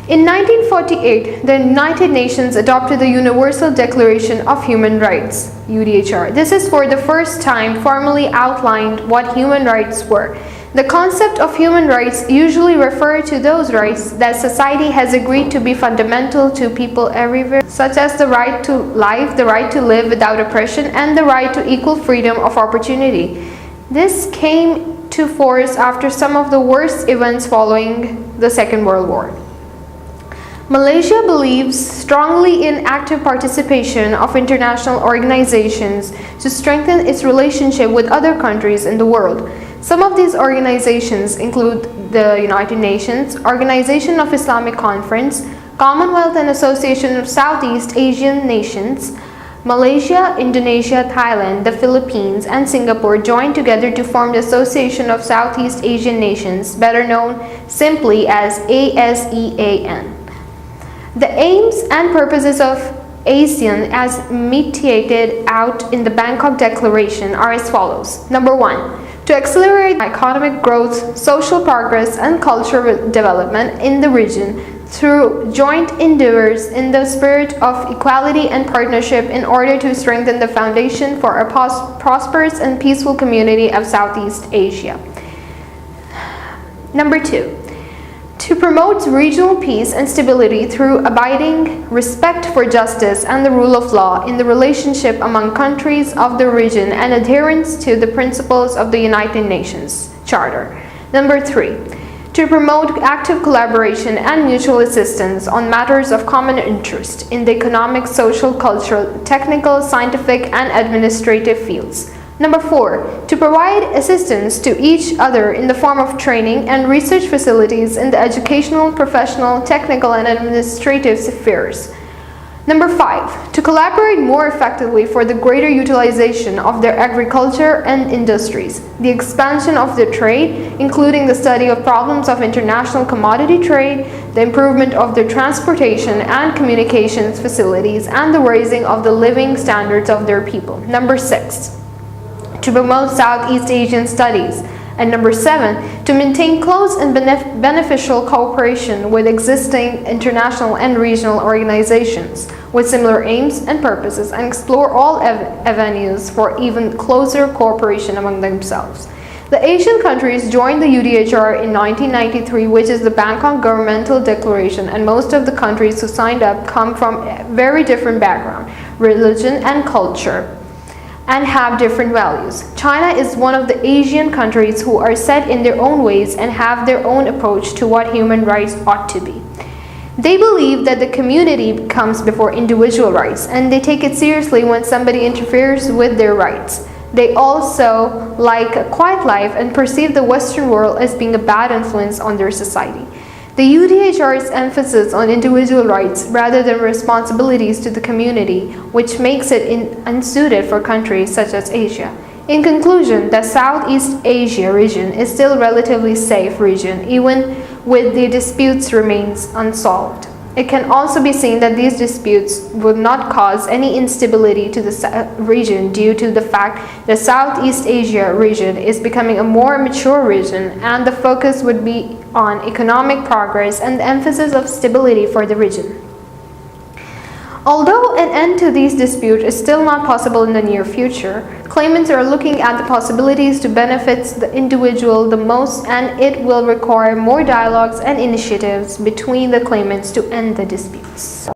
In 1948, the United Nations adopted the Universal Declaration of Human Rights, UDHR. This is for the first time formally outlined what human rights were. The concept of human rights usually refer to those rights that society has agreed to be fundamental to people everywhere, such as the right to life, the right to live without oppression, and the right to equal freedom of opportunity. This came to force after some of the worst events following the Second World War. Malaysia believes strongly in active participation of international organizations to strengthen its relationship with other countries in the world. Some of these organizations include the United Nations, Organization of Islamic Conference, Commonwealth and Association of Southeast Asian Nations. Malaysia, Indonesia, Thailand, the Philippines, and Singapore joined together to form the Association of Southeast Asian Nations, better known simply as ASEAN. The aims and purposes of Asean, as mediated out in the Bangkok Declaration, are as follows. Number 1. To accelerate economic growth, social progress, and cultural development in the region through joint endeavours in the spirit of equality and partnership in order to strengthen the foundation for a prosperous and peaceful community of Southeast Asia. Number 2. To promote regional peace and stability through abiding respect for justice and the rule of law in the relationship among countries of the region and adherence to the principles of the United Nations Charter. Number 3. To promote active collaboration and mutual assistance on matters of common interest in the economic, social, cultural, technical, scientific, and administrative fields. Number 4. To provide assistance to each other in the form of training and research facilities in the educational, professional, technical, and administrative spheres. Number 5. To collaborate more effectively for the greater utilization of their agriculture and industries, the expansion of their trade, including the study of problems of international commodity trade, the improvement of their transportation and communications facilities, and the raising of the living standards of their people. Number 6. To promote Southeast Asian studies. And number 7, to maintain close and beneficial cooperation with existing international and regional organizations with similar aims and purposes and explore all avenues for even closer cooperation among themselves. The Asian countries joined the UDHR in 1993, which is the Bangkok Governmental Declaration, and most of the countries who signed up come from a very different background, religion, and culture, and have different values. China is one of the Asian countries who are set in their own ways and have their own approach to what human rights ought to be. They believe that the community comes before individual rights, and they take it seriously when somebody interferes with their rights. They also like a quiet life and perceive the Western world as being a bad influence on their society. The UDHR's emphasis on individual rights rather than responsibilities to the community, which makes it unsuited for countries such as Asia. In conclusion, the Southeast Asia region is still a relatively safe region, even with the disputes remains unsolved. It can also be seen that these disputes would not cause any instability to the region due to the fact that Southeast Asia region is becoming a more mature region, and the focus would be on economic progress and the emphasis of stability for the region. Although an end to these disputes is still not possible in the near future, claimants are looking at the possibilities to benefit the individual the most, and it will require more dialogues and initiatives between the claimants to end the disputes.